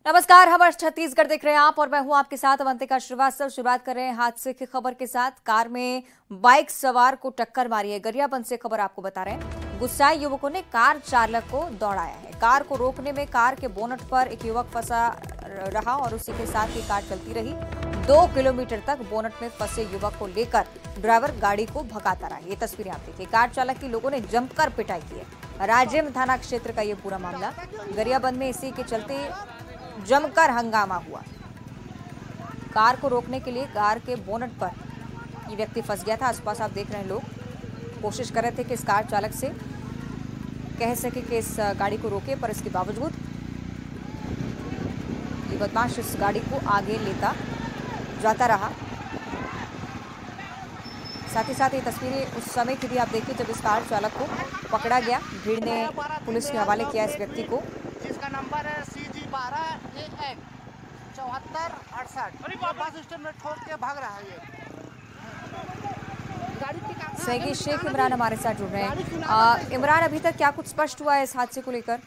नमस्कार, हम छत्तीसगढ़ देख रहे हैं आप और मैं हूं आपके साथ अवंतिका श्रीवास्तव। शुरुआत कर रहे हैं हादसे की खबर के साथ। कार में बाइक सवार को टक्कर मारी है। गरियाबंद से खबर आपको बता रहे हैं। गुस्साए युवकों ने कार चालक को दौड़ाया है। कार को रोकने में कार के बोनट पर एक युवक फंसा रहा और उसी के साथ ही कार चलती रही। 2 किलोमीटर तक बोनट में फंसे युवक को लेकर ड्राइवर गाड़ी को भगाता रहा। ये तस्वीरें आप देखिए। कार चालक की लोगों ने जमकर पिटाई की है। राजेम थाना क्षेत्र का ये पूरा मामला। गरियाबंद में इसी के चलते जमकर हंगामा हुआ। कार को रोकने के लिए कार के बोनट पर ये व्यक्ति फंस गया था। आसपास आप देख रहे हैं, लोग कोशिश कर रहे थे कि इस कार चालक से कह सके कि इस गाड़ी को रोके, पर इसके बावजूद ये बदमाश इस गाड़ी को आगे लेता जाता रहा। साथ ही साथ ये तस्वीरें उस समय की भी आप देखिए जब इस कार चालक को पकड़ा गया। भीड़ ने पुलिस के हवाले किया इस व्यक्ति को, जिसका नंबर है CG12 7468। बस स्टैंड में ठोक के भाग रहा है ये गाड़ी। सही शेख इमरान हमारे साथ जुड़ रहे हैं। इमरान, अभी तक क्या कुछ स्पष्ट हुआ है इस हादसे को लेकर?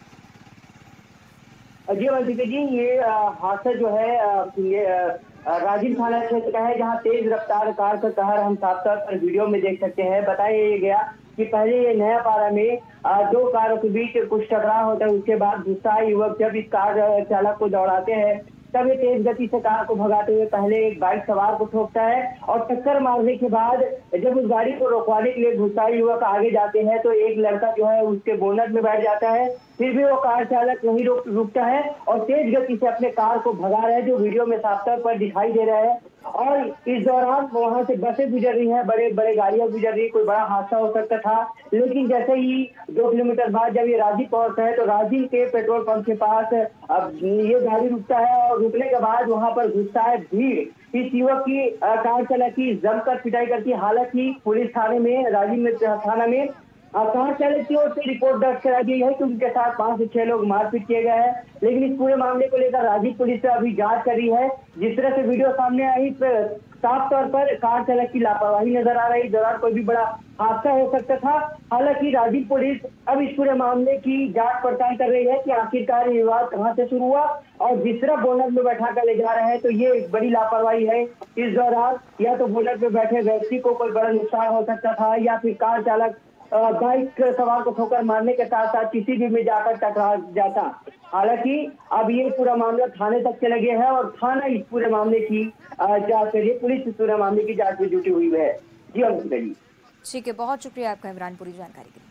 जी वंशिका जी, ये हादसा जो है ये राजिम थाना क्षेत्र का है, जहां तेज रफ्तार कार का कहर हम साफ तौर पर वीडियो में देख सकते हैं। बताया गया कि पहले ये नया पारा में दो कारों के बीच कुछ टकराव होता है। उसके बाद गुस्साए युवक जब इस कार चालक को दौड़ाते हैं तब ये तेज गति से कार को भगाते हुए पहले एक बाइक सवार को ठोकता है और टक्कर मारने के बाद जब उस गाड़ी को रोकवाने के लिए गुस्साए युवक आगे जाते हैं तो एक लड़का जो है उसके बोनट में बैठ जाता है। फिर भी वो कार चालक नहीं रुकता है और तेज गति से अपने कार को भगा रहा है, जो वीडियो में साफ तौर पर दिखाई दे रहा है। और इस दौरान वहां से बसें गुजर रही हैं, बड़े बड़े गाड़ियां गुजर रही, कोई बड़ा हादसा हो सकता था। लेकिन जैसे ही 2 किलोमीटर बाद जब ये राजी पहुंचता है तो राजी के पेट्रोल पंप के पास अब ये गाड़ी रुकता है और रुकने के बाद वहां पर गुस्साए भीड़ इस युवक की कार चालक की जमकर पिटाई करती है। हालांकि पुलिस थाने में थाना में कार चालक की ओर से रिपोर्ट दर्ज करा गई है कि उनके साथ 5 से 6 लोग मारपीट किए गए हैं। लेकिन इस पूरे मामले को लेकर राजीव पुलिस से अभी जांच कर रही है। जिस तरह से वीडियो सामने आई, साफ तौर पर कार चालक की लापरवाही नजर आ रही। इस दौरान कोई भी बड़ा हादसा हो सकता था। हालांकि राजीव पुलिस अब इस पूरे मामले की जांच पड़ताल कर रही है कि आखिरकार ये विवाद कहां से शुरू हुआ और जिस तरह बोनट में बैठा कर ले जा रहे हैं तो ये एक बड़ी लापरवाही है। इस दौरान या तो बोनट में बैठे व्यक्ति को कोई बड़ा नुकसान हो सकता था या फिर कार चालक बाइक सवार को ठोकर मारने के साथ साथ किसी भी में जाकर टकरा जाता। हालांकि अब ये पूरा मामला थाने तक चले गया है और थाना इस पूरे मामले की जांच कर रही है। पुलिस इस पूरे मामले की जांच में जुटी हुई है। जी अंकिता जी। ठीक है, बहुत शुक्रिया आपका इमरान, पूरी जानकारी के लिए।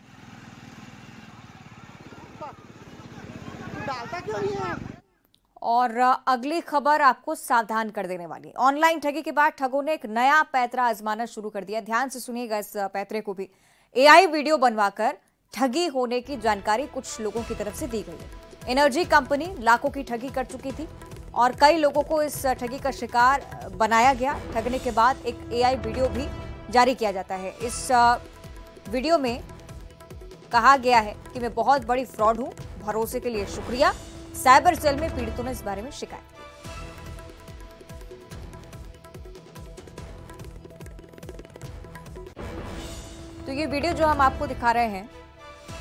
डालता क्यों नहीं है? और अगली खबर आपको सावधान कर देने वाली है। ऑनलाइन ठगी के बाद ठगों ने एक नया पैतरा आजमाना शुरू कर दिया। ध्यान से सुनिएगा इस पैतरे को भी। AI वीडियो बनवाकर ठगी होने की जानकारी कुछ लोगों की तरफ से दी गई है। एनर्जी कंपनी लाखों की ठगी कर चुकी थी और कई लोगों को इस ठगी का शिकार बनाया गया। ठगने के बाद एक AI वीडियो भी जारी किया जाता है। इस वीडियो में कहा गया है कि मैं बहुत बड़ी फ्रॉड हूं, भरोसे के लिए शुक्रिया। साइबर सेल में पीड़ितों ने इस बारे में शिकायत की। तो ये वीडियो जो हम आपको दिखा रहे हैं,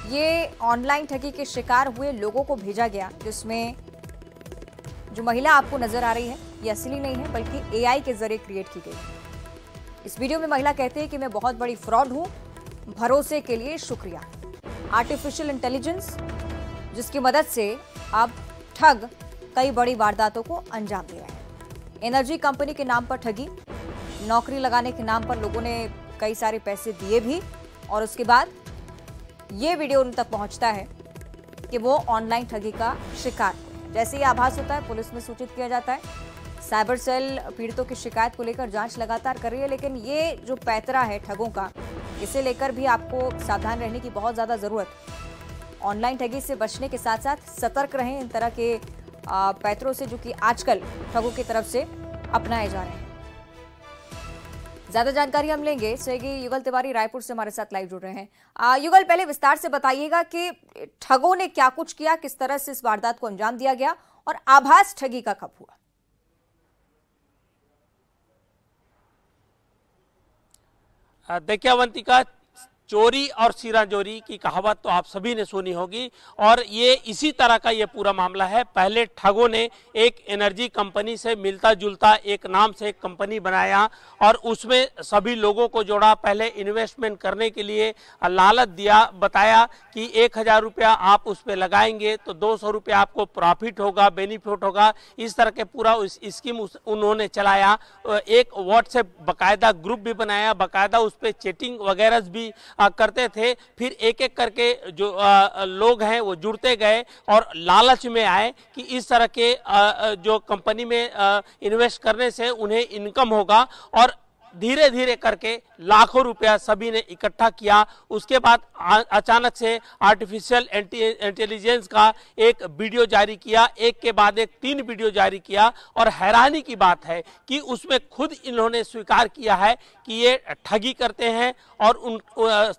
ये ऑनलाइन ठगी के शिकार हुए लोगों को भेजा गया, जिसमें जो महिला आपको नजर आ रही है ये असली नहीं है बल्कि AI के जरिए क्रिएट की गई है। इस वीडियो में महिला कहती है कि मैं बहुत बड़ी फ्रॉड हूं, भरोसे के लिए शुक्रिया। आर्टिफिशियल इंटेलिजेंस जिसकी मदद से अब ठग कई बड़ी वारदातों को अंजाम दे रहे हैं। एनर्जी कंपनी के नाम पर ठगी, नौकरी लगाने के नाम पर लोगों ने कई सारे पैसे दिए भी और उसके बाद ये वीडियो उन तक पहुंचता है कि वो ऑनलाइन ठगी का शिकार हुए। जैसे ही आभास होता है पुलिस में सूचित किया जाता है। साइबर सेल पीड़ितों की शिकायत को लेकर जांच लगातार कर रही है। लेकिन ये जो पैतरा है ठगों का, इसे लेकर भी आपको सावधान रहने की बहुत ज्यादा जरूरत है। ऑनलाइन ठगी से बचने के साथ साथ सतर्क रहें इन तरह के पैतरों से, जो कि आजकल ठगों की तरफ से अपनाए जा रहे हैं। ज्यादा जानकारी हम लेंगे। सहयोगी युगल तिवारी रायपुर से हमारे साथ लाइव जुड़ रहे हैं। युगल, पहले विस्तार से बताइएगा कि ठगों ने क्या कुछ किया, किस तरह से इस वारदात को अंजाम दिया गया और आभास ठगी का कब हुआ? देखिए अवंतिका, चोरी और सिराजोरी की कहावत तो आप सभी ने सुनी होगी और ये इसी तरह का ये पूरा मामला है। पहले ठगों ने एक एनर्जी कंपनी से मिलता जुलता एक नाम से एक कंपनी बनाया और उसमें सभी लोगों को जोड़ा। पहले इन्वेस्टमेंट करने के लिए लालच दिया, बताया कि 1000 रुपया आप उस पर लगाएंगे तो 200 रुपया आपको प्रॉफिट होगा, बेनिफिट होगा। इस तरह के पूरा स्कीम उन्होंने चलाया। एक व्हाट्सएप बाकायदा ग्रुप भी बनाया, बाकायदा उस पर चैटिंग वगैरह भी करते थे। फिर एक एक करके जो लोग हैं वो जुड़ते गए और लालच में आए कि इस तरह के जो कंपनी में इन्वेस्ट करने से उन्हें इनकम होगा और धीरे धीरे करके लाखों रुपया सभी ने इकट्ठा किया। उसके बाद अचानक से आर्टिफिशियल इंटेलिजेंस का एक वीडियो जारी किया, एक के बाद एक 3 वीडियो जारी किया और हैरानी की बात है कि उसमें खुद इन्होंने स्वीकार किया है कि ये ठगी करते हैं और उन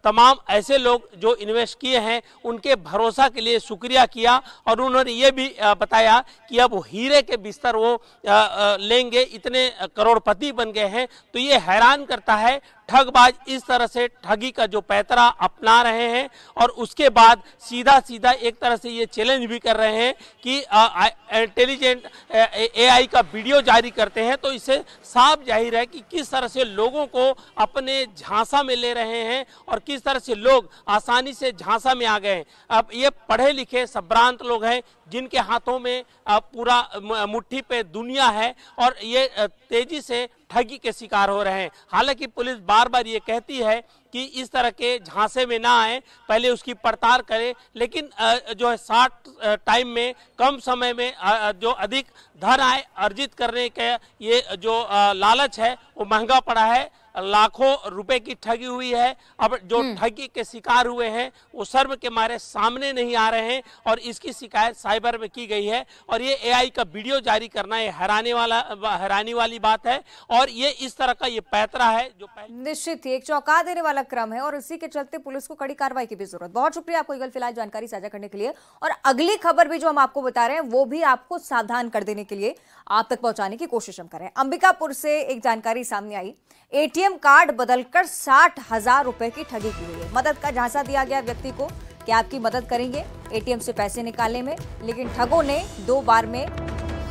तमाम ऐसे लोग जो इन्वेस्ट किए हैं उनके भरोसा के लिए शुक्रिया किया और उन्होंने ये भी बताया कि अब हीरे के बिस्तर वो लेंगे, इतने करोड़पति बन गए हैं। तो ये हैरान करता है ठगबाज इस तरह से ठगी का जो पैतरा अपना रहे हैं और उसके बाद सीधा सीधा एक तरह से ये चैलेंज भी कर रहे हैं कि इंटेलिजेंट एआई का वीडियो जारी करते हैं। तो इससे साफ जाहिर है कि किस तरह से लोगों को अपने झांसा में ले रहे हैं और किस तरह से लोग आसानी से झांसा में आ गए हैं। अब ये पढ़े लिखे संभ्रांत लोग हैं जिनके हाथों में पूरा मुट्ठी पे दुनिया है और ये तेजी से ठगी के शिकार हो रहे हैं। हालांकि पुलिस बार बार ये कहती है कि इस तरह के झांसे में ना आए, पहले उसकी पड़ताल करें, लेकिन जो है शॉर्ट टाइम में कम समय में जो अधिक धन आय अर्जित करने के ये जो लालच है वो महंगा पड़ा है। लाखों रुपए की ठगी हुई है। अब जो ठगी के शिकार हुए हैं वो शर्म के मारे सामने नहीं आ रहे हैं और इसकी शिकायत साइबर में की गई है और ये एआई का वीडियो जारी करना ये हैरानी वाली बात है और ये इस तरह का ये पैतरा है जो निश्चित ही एक चौंका देने वाला क्रम है और इसी के चलते पुलिस को कड़ी कार्रवाई की भी जरूरत। बहुत शुक्रिया आपको ईगल फिलहाल जानकारी साझा करने के लिए और अगली खबर भी जो हम आपको बता रहे हैं वो भी आपको सावधान कर देने के लिए आप तक पहुंचाने की कोशिश हम कर रहे हैं। अंबिकापुर से एक जानकारी सामने आई, एटीएम कार्ड बदलकर 60,000 रुपए की ठगी की हुई है। मदद का झांसा दिया गया व्यक्ति को कि आपकी मदद करेंगे एटीएम से पैसे निकालने में, लेकिन ठगों ने 2 बार में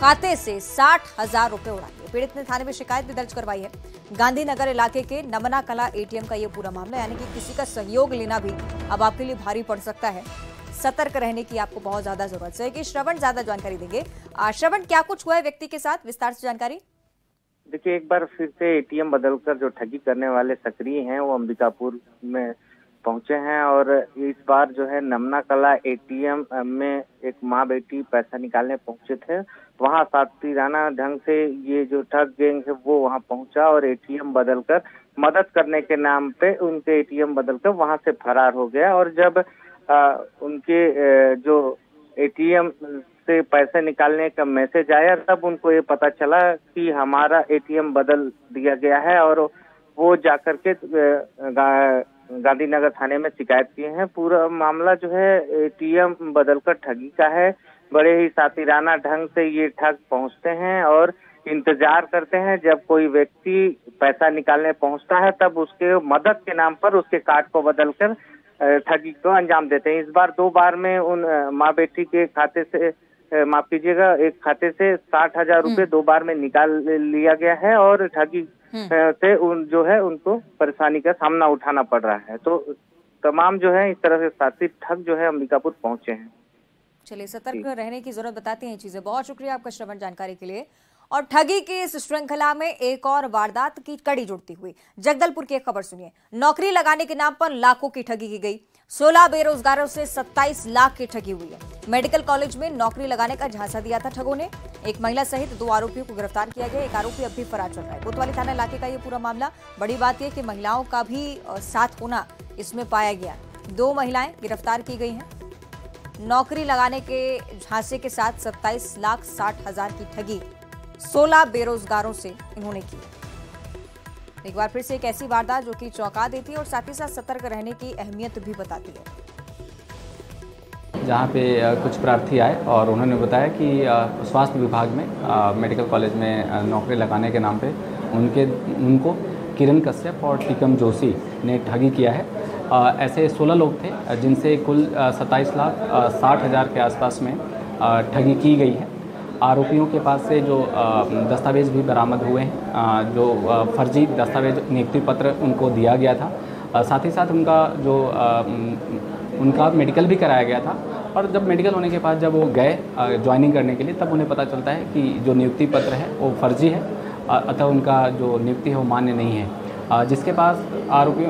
खाते से 60,000 रुपए उड़ा लिए। पीड़ित ने थाने में शिकायत भी दर्ज करवाई है। गांधीनगर इलाके के नमना कला एटीएम का यह पूरा मामला, यानी कि किसी का सहयोग लेना भी अब आपके लिए भारी पड़ सकता है। सतर्क रहने की आपको बहुत ज्यादा जरूरत है कि श्रवण ज्यादा जानकारी देंगे। श्रवण, क्या कुछ हुआ है व्यक्ति के साथ, विस्तार से जानकारी। देखिए, एक बार फिर से एटीएम बदलकर जो ठगी करने वाले सक्रिय हैं वो अंबिकापुर में पहुंचे हैं और इस बार जो है नमना कला एटीएम में एक माँ बेटी पैसा निकालने पहुंचे थे। वहां सातिराना ढंग से ये जो ठग गैंग है वो वहां पहुंचा और एटीएम बदलकर मदद करने के नाम पे उनके एटीएम बदलकर वहां से फरार हो गया। और जब उनके जो एटीएम से पैसे निकालने का मैसेज आया तब उनको ये पता चला कि हमारा एटीएम बदल दिया गया है और वो जाकर के गांधीनगर थाने में शिकायत किए हैं। पूरा मामला जो है एटीएम बदलकर ठगी का है। बड़े ही सातिराना ढंग से ये ठग पहुंचते हैं और इंतजार करते हैं जब कोई व्यक्ति पैसा निकालने पहुंचता है तब उसके मदद के नाम पर उसके कार्ड को बदलकर ठगी को अंजाम देते हैं। इस बार 2 बार में उन माँ बेटी के खाते से, माफ कीजिएगा, एक खाते से 60,000 रुपए 2 बार में निकाल लिया गया है और ठगी से उन जो है उनको परेशानी का सामना उठाना पड़ रहा है। तो तमाम जो है इस तरह से साथी ठग जो है अंबिकापुर पहुंचे हैं। चलिए, सतर्क रहने की जरूरत बताती हैं चीजें। बहुत शुक्रिया आपका श्रवण जानकारी के लिए। और ठगी की इस श्रृंखला में एक और वारदात की कड़ी जुड़ती हुई जगदलपुर की एक खबर सुनिए। नौकरी लगाने के नाम पर लाखों की ठगी की गई। 16 बेरोजगारों से 27 लाख की ठगी हुई है। मेडिकल कॉलेज में नौकरी लगाने का झांसा दिया था ठगों ने। एक महिला सहित 2 आरोपियों को गिरफ्तार किया गया। एक आरोपी अब भी फरार चल रहा है। कोतवाली थाना इलाके का ये पूरा मामला। बड़ी बात यह कि महिलाओं का भी साथ होना इसमें पाया गया। 2 महिलाएं गिरफ्तार की गई हैं। नौकरी लगाने के झांसे के साथ 27,60,000 की ठगी 16 बेरोजगारों से इन्होंने की। एक बार फिर से एक ऐसी वारदात जो कि चौंका देती है और साथ ही साथ सतर्क रहने की अहमियत भी बताती है। जहाँ पे कुछ प्रार्थी आए और उन्होंने बताया कि स्वास्थ्य विभाग में मेडिकल कॉलेज में नौकरी लगाने के नाम पे उनको किरण कश्यप और टीकम जोशी ने ठगी किया है। ऐसे 16 लोग थे जिनसे कुल 27,60,000 के आसपास में ठगी की गई है। आरोपियों के पास से जो दस्तावेज़ भी बरामद हुए हैं, जो फर्जी दस्तावेज नियुक्ति पत्र उनको दिया गया था, साथ ही साथ उनका मेडिकल भी कराया गया था। और जब मेडिकल होने के बाद जब वो गए ज्वाइनिंग करने के लिए, तब उन्हें पता चलता है कि जो नियुक्ति पत्र है वो फर्जी है, अतः उनका जो नियुक्ति है वो मान्य नहीं है। जिसके पास आरोपी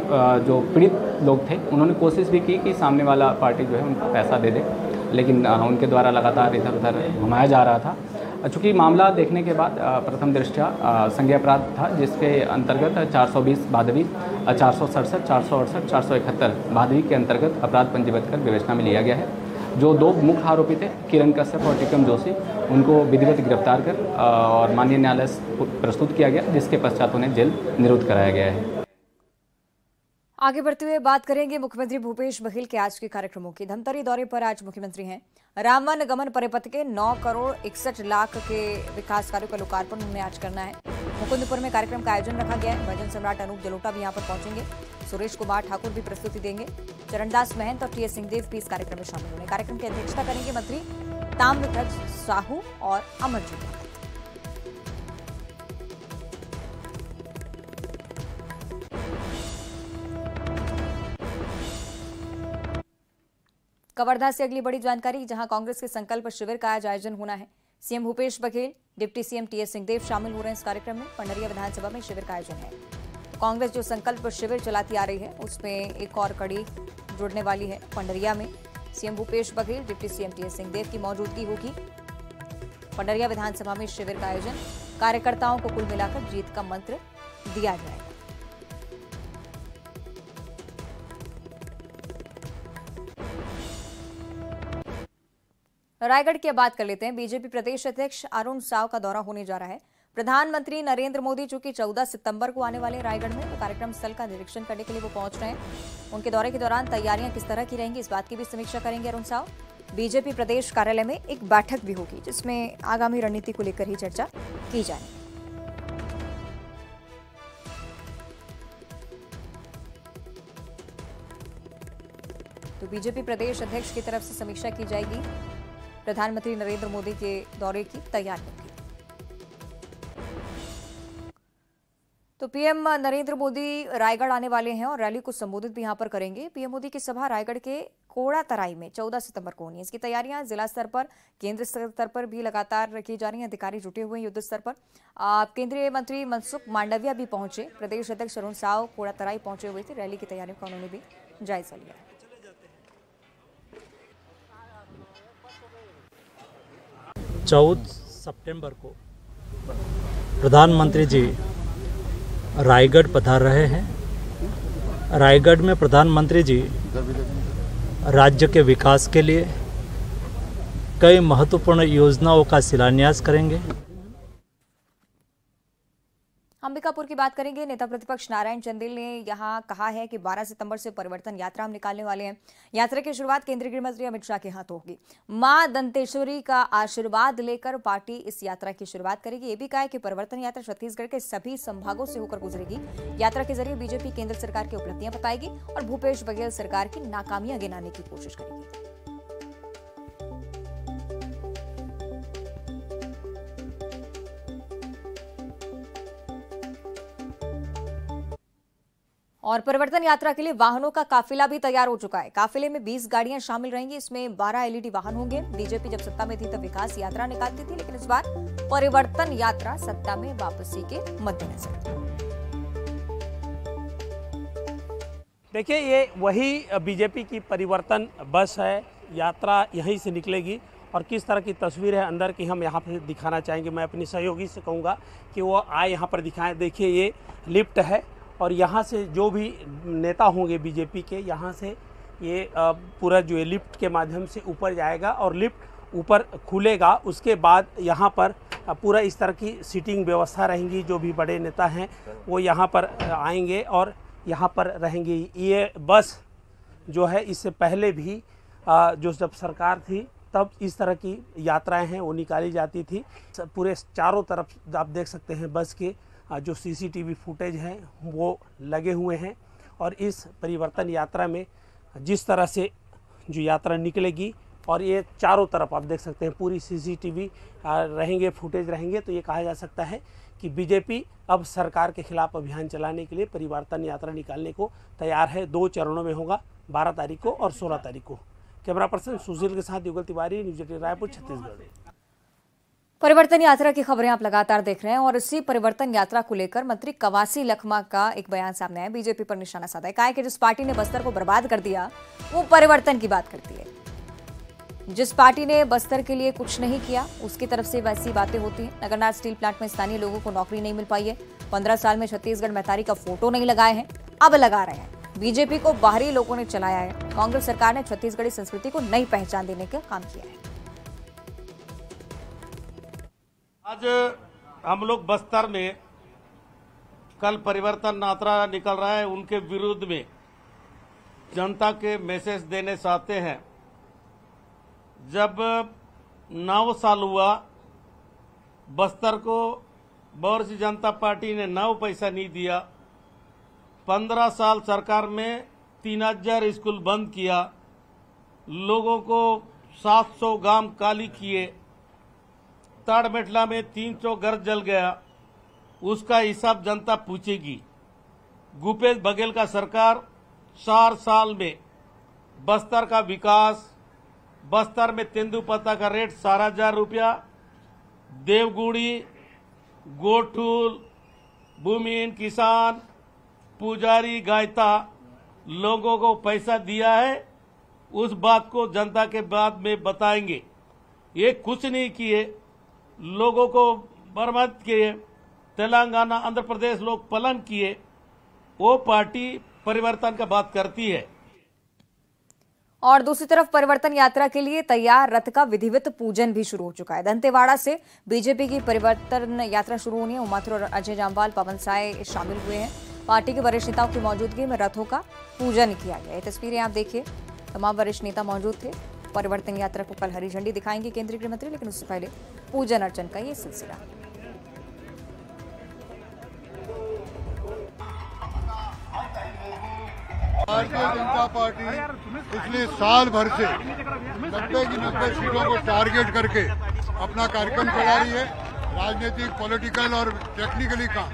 जो पीड़ित लोग थे, उन्होंने कोशिश भी की कि सामने वाला पार्टी जो है उनको पैसा दे दे, लेकिन उनके द्वारा लगातार इधर उधर घुमाया जा रहा था। चूँकि मामला देखने के बाद प्रथम दृष्टया संज्ञेय अपराध था, जिसके अंतर्गत 420 भादवी, 467, 468, 471 भादवी के अंतर्गत अपराध पंजीबद्ध कर विवेचना में लिया गया है। जो 2 मुख्य आरोपी थे, किरण कश्यप और टिकम जोशी, उनको विधिवत गिरफ्तार कर और माननीय न्यायालय प्रस्तुत किया गया, जिसके पश्चात उन्हें जेल निरुद्ध कराया गया है। आगे बढ़ते हुए बात करेंगे मुख्यमंत्री भूपेश बघेल के आज के कार्यक्रमों की। धमतरी दौरे पर आज मुख्यमंत्री हैं। रामवन गमन परिपथ के 9 करोड़ 61 लाख के विकास कार्यों का लोकार्पण उन्हें आज करना है। मुकुंदपुर में कार्यक्रम का आयोजन रखा गया है। भजन सम्राट अनूप जलोटा भी यहां पर पहुंचेंगे। सुरेश कुमार ठाकुर भी प्रस्तुति देंगे। चरणदास महंत और टीएस सिंहदेव भी इस कार्यक्रम में शामिल होंगे। कार्यक्रम की अध्यक्षता करेंगे मंत्री ताम्रध्वज साहू और अमरजीत। कवर्धा से अगली बड़ी जानकारी, जहां कांग्रेस के संकल्प शिविर का आज आयोजन होना है। CM Bhupesh Baghel, deputy CM TS Singhdeo शामिल हो रहे हैं इस कार्यक्रम में। पंडरिया विधानसभा में शिविर का आयोजन है। कांग्रेस जो संकल्प शिविर चलाती आ रही है, उसमें एक और कड़ी जुड़ने वाली है। पंडरिया में CM Bhupesh Baghel, deputy CM TS Singhdeo की मौजूदगी होगी। पंडरिया विधानसभा में शिविर का आयोजन, कार्यकर्ताओं को कुल मिलाकर जीत का मंत्र दिया जाएगा। रायगढ़ की बात कर लेते हैं। बीजेपी प्रदेश अध्यक्ष अरुण साव का दौरा होने जा रहा है। प्रधानमंत्री नरेंद्र मोदी चूंकि 14 सितंबर को आने वाले रायगढ़ में, तो कार्यक्रम स्थल का निरीक्षण करने के लिए वो पहुंच रहे हैं। उनके दौरे के दौरान तैयारियां किस तरह की रहेंगी, इस बात की भी समीक्षा करेंगे अरुण साव। बीजेपी प्रदेश कार्यालय में एक बैठक भी होगी, जिसमें आगामी रणनीति को लेकर ही चर्चा की जाएगी। तो बीजेपी प्रदेश अध्यक्ष की तरफ से समीक्षा की जाएगी प्रधानमंत्री नरेंद्र मोदी के दौरे की तैयारियों की। तो पीएम नरेंद्र मोदी रायगढ़ आने वाले हैं और रैली को संबोधित भी यहां पर करेंगे। पीएम मोदी की सभा रायगढ़ के कोड़ा तराई में 14 सितंबर को होनी है। इसकी तैयारियां जिला स्तर पर, केंद्र स्तर पर भी लगातार की जा रही हैं। अधिकारी जुटे हुए हैं युद्ध स्तर पर। केंद्रीय मंत्री मनसुख मांडविया भी पहुंचे। प्रदेश अध्यक्ष अरुण साव कोड़ा तराई पहुंचे हुए थे। रैली की तैयारियों का उन्होंने भी जायजा लिया। 14 सितंबर को प्रधानमंत्री जी रायगढ़ पधार रहे हैं। रायगढ़ में प्रधानमंत्री जी राज्य के विकास के लिए कई महत्वपूर्ण योजनाओं का शिलान्यास करेंगे। अंबिकापुर की बात करेंगे। नेता प्रतिपक्ष नारायण चंदेल ने यहां कहा है कि 12 सितंबर से परिवर्तन यात्रा हम निकालने वाले हैं। यात्रा की शुरुआत केंद्रीय गृह मंत्री अमित शाह के हाथों होगी। मां दंतेश्वरी का आशीर्वाद लेकर पार्टी इस यात्रा की शुरुआत करेगी। ये भी कहा है कि परिवर्तन यात्रा छत्तीसगढ़ के सभी संभागों से होकर गुजरेगी। यात्रा के जरिए बीजेपी केंद्र सरकार की उपलब्धियां बताएगी और भूपेश बघेल सरकार की नाकामियां गिनाने की कोशिश करेगी। और परिवर्तन यात्रा के लिए वाहनों का काफिला भी तैयार हो चुका है। काफिले में 20 गाड़ियां शामिल रहेंगी। इसमें 12 एलईडी वाहन होंगे। बीजेपी जब सत्ता में थी तब विकास यात्रा निकालती थी, लेकिन इस बार परिवर्तन यात्रा सत्ता में वापसी के मद्देनजर। देखिए, ये वही बीजेपी की परिवर्तन बस है। यात्रा यहीं से निकलेगी और किस तरह की तस्वीर है अंदर की हम यहाँ पे दिखाना चाहेंगे। मैं अपनी सहयोगी से कहूँगा कि वो आए यहाँ पर दिखाएं। देखिए, ये लिफ्ट है और यहाँ से जो भी नेता होंगे बीजेपी के, यहाँ से ये पूरा जो है लिफ्ट के माध्यम से ऊपर जाएगा और लिफ्ट ऊपर खुलेगा। उसके बाद यहाँ पर पूरा इस तरह की सीटिंग व्यवस्था रहेंगी। जो भी बड़े नेता हैं वो यहाँ पर आएंगे और यहाँ पर रहेंगे। ये बस जो है इससे पहले भी जो जब सरकार थी तब इस तरह की यात्राएं हैं वो निकाली जाती थी। पूरे चारों तरफ आप देख सकते हैं बस के जो सीसीटीवी फुटेज हैं वो लगे हुए हैं और इस परिवर्तन यात्रा में जिस तरह से जो यात्रा निकलेगी, और ये चारों तरफ आप देख सकते हैं पूरी CCTV रहेंगे, फुटेज रहेंगे, तो ये कहा जा सकता है कि बीजेपी अब सरकार के खिलाफ अभियान चलाने के लिए परिवर्तन यात्रा निकालने को तैयार है। 2 चरणों में होगा, 12 तारीख को और 16 तारीख को। कैमरा पर्सन सुशील के साथ युगल तिवारी, न्यूज़ 18 रायपुर, छत्तीसगढ़। परिवर्तन यात्रा की खबरें आप लगातार देख रहे हैं और इसी परिवर्तन यात्रा को लेकर मंत्री कवासी लखमा का एक बयान सामने आया। बीजेपी पर निशाना साधा है, कहा है कि जिस पार्टी ने बस्तर को बर्बाद कर दिया वो परिवर्तन की बात करती है। जिस पार्टी ने बस्तर के लिए कुछ नहीं किया उसकी तरफ से वैसी बातें होती हैं। नगरनार स्टील प्लांट में स्थानीय लोगों को नौकरी नहीं मिल पाई है। 15 साल में छत्तीसगढ़ मैतारी का फोटो नहीं लगाए हैं, अब लगा रहे हैं। बीजेपी को बाहरी लोगों ने चलाया है। कांग्रेस सरकार ने छत्तीसगढ़ी संस्कृति को नई पहचान देने का काम किया है। आज हम लोग बस्तर में कल परिवर्तन यात्रा निकल रहा है, उनके विरुद्ध में जनता के मैसेज देने चाहते हैं। जब 9 साल हुआ बस्तर को भारतीय जनता पार्टी ने 9 पैसा नहीं दिया। 15 साल सरकार में 3000 स्कूल बंद किया, लोगों को 700 गांव काली किए, ताड़मेटला में 300 घर जल गया, उसका हिसाब जनता पूछेगी। भूपेश बघेल का सरकार 4 साल में बस्तर का विकास, बस्तर में तेंदुपत्ता का रेट 4,000 रुपया, देवगुड़ी, गोठूल, भूमिहीन किसान, पुजारी, गायता लोगों को पैसा दिया है। उस बात को जनता के बाद में बताएंगे। ये कुछ नहीं किए, लोगों को बर्बाद किए, तेलंगाना आंध्र प्रदेश लोग पलायन किए। वो पार्टी परिवर्तन का बात करती है। और दूसरी तरफ परिवर्तन यात्रा के लिए तैयार रथ का विधिवत पूजन भी शुरू हो चुका है। दंतेवाड़ा से बीजेपी की परिवर्तन यात्रा शुरू होनी है। उमाथुर और अजय जामवाल, पवन साय शामिल हुए हैं। पार्टी के वरिष्ठ नेताओं की मौजूदगी में रथों का पूजन किया गया। ये तस्वीरें आप देखिए, तमाम वरिष्ठ नेता मौजूद थे। परिवर्तन यात्रा को कल हरी झंडी दिखाएंगे केंद्रीय गृह मंत्री, लेकिन उससे पहले पूजन अर्चन का ये सिलसिला। भारतीय जनता पार्टी पिछले साल भर से 90 की 90 सीटों को टारगेट करके अपना कार्यक्रम चला रही है, राजनीतिक, पॉलिटिकल और टेक्निकली का।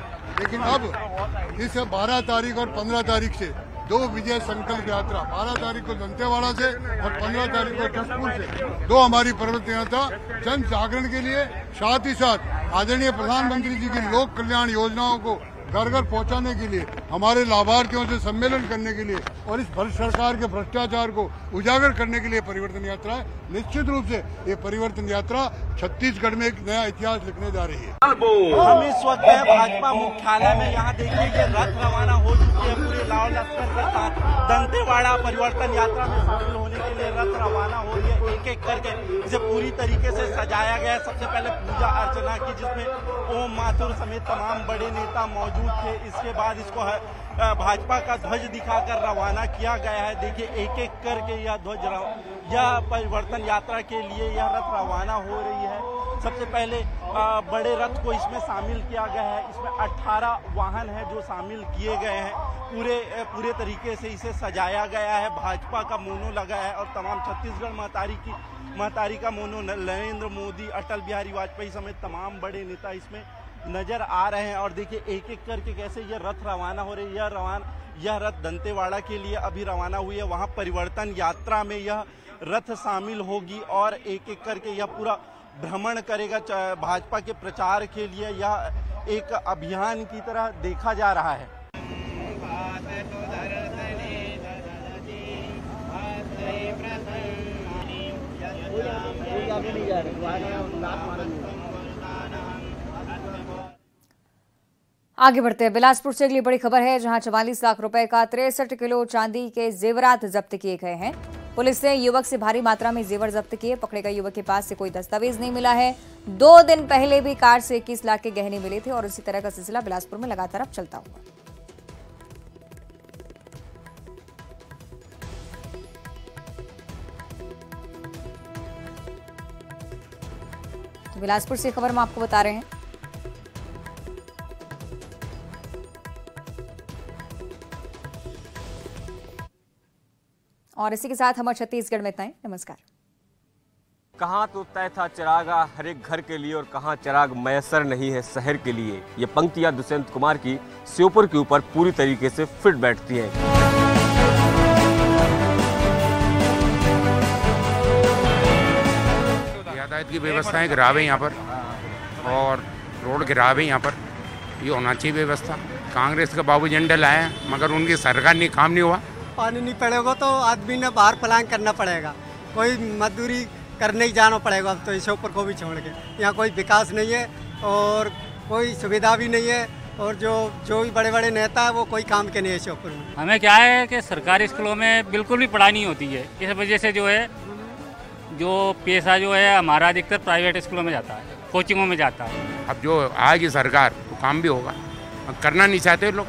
लेकिन अब इस 12 तारीख और 15 तारीख से 2 विजय संकल्प यात्रा, 12 तारीख को दंतेवाड़ा से और 15 तारीख को जसपुर से 2 हमारी परिवर्तन यात्रा जन जागरण के लिए, साथ ही साथ आदरणीय प्रधानमंत्री जी की लोक कल्याण योजनाओं को घर घर पहुंचाने के लिए, हमारे लाभार्थियों से सम्मेलन करने के लिए और इस भ्रष्ट सरकार के भ्रष्टाचार को उजागर करने के लिए परिवर्तन यात्रा है। निश्चित रूप से ये परिवर्तन यात्रा छत्तीसगढ़ में एक नया इतिहास लिखने जा रही है। हम इस वक्त है भाजपा मुख्यालय में। यहाँ देखिए कि रथ रवाना हो चुकी है पूरे लाव लश्कर के साथ। दंतेवाड़ा परिवर्तन यात्रा में शामिल होने के लिए रथ रवाना हो रही है। एक एक करके इसे पूरी तरीके से सजाया गया है। सबसे पहले पूजा अर्चना की, जिसमें ओम माथुर समेत तमाम बड़े नेता मौजूद थे। इसके बाद इसको भाजपा का ध्वज दिखाकर रवाना किया गया है। देखिए एक एक करके यह ध्वज, यह परिवर्तन यात्रा के लिए यह रथ रवाना हो रही है। सबसे पहले बड़े रथ को इसमें शामिल किया गया है। इसमें 18 वाहन हैं जो शामिल किए गए हैं। पूरे तरीके से इसे सजाया गया है। भाजपा का मोनो लगा है और तमाम छत्तीसगढ़ महतारी का मोनो, नरेंद्र मोदी, अटल बिहारी वाजपेयी समेत तमाम बड़े नेता इसमें नजर आ रहे हैं। और देखिए एक एक करके कैसे यह रथ रवाना हो रही है। यह रथ दंतेवाड़ा के लिए अभी रवाना हुई है। वहां परिवर्तन यात्रा में यह रथ शामिल होगी और एक एक करके यह पूरा भ्रमण करेगा भाजपा के प्रचार के लिए। यह एक अभियान की तरह देखा जा रहा है। आगे बढ़ते हैं। बिलासपुर से अगली बड़ी खबर है, जहां 44 लाख रुपए का 63 किलो चांदी के जेवरात जब्त किए गए हैं। पुलिस ने युवक से भारी मात्रा में जेवर जब्त किए। पकड़े गए युवक के पास से कोई दस्तावेज नहीं मिला है। 2 दिन पहले भी कार से 21 लाख के गहने मिले थे और इसी तरह का सिलसिला बिलासपुर में लगातार अब चलता हुआ। तो बिलासपुर से खबर हम आपको बता रहे हैं। और इसी के साथ हमारे छत्तीसगढ़ में इतना ही। नमस्कार। कहाँ तो तय था चिरागा हर एक घर के लिए और कहाँ चिराग मैसर नहीं है शहर के लिए। ये पंक्तियां दुष्यंत कुमार की श्योपुर के ऊपर पूरी तरीके से फिट बैठती हैं। यातायात की व्यवस्थाएं खराब है यहाँ पर और रोड खराब है यहाँ पर, ये होना चाहिए व्यवस्था। कांग्रेस के बाबू झंडे लाए मगर उनकी सरकार नहीं काम नहीं हुआ। पानी नहीं पड़ेगा तो आदमी ने बाहर पलायन करना पड़ेगा, कोई मजदूरी करने ही जाना पड़ेगा। अब तो श्योपुर को भी छोड़ के यहाँ कोई विकास नहीं है और कोई सुविधा भी नहीं है और जो भी बड़े बड़े नेता है वो कोई काम के नहीं है श्योपुर में। हमें क्या है कि सरकारी स्कूलों में बिल्कुल भी पढ़ाई नहीं होती है, इस वजह से जो है जो पैसा जो है हमारा अधिकतर प्राइवेट स्कूलों में जाता है, कोचिंगों में जाता है। अब जो आएगी सरकार तो काम भी होगा, करना नहीं चाहते लोग।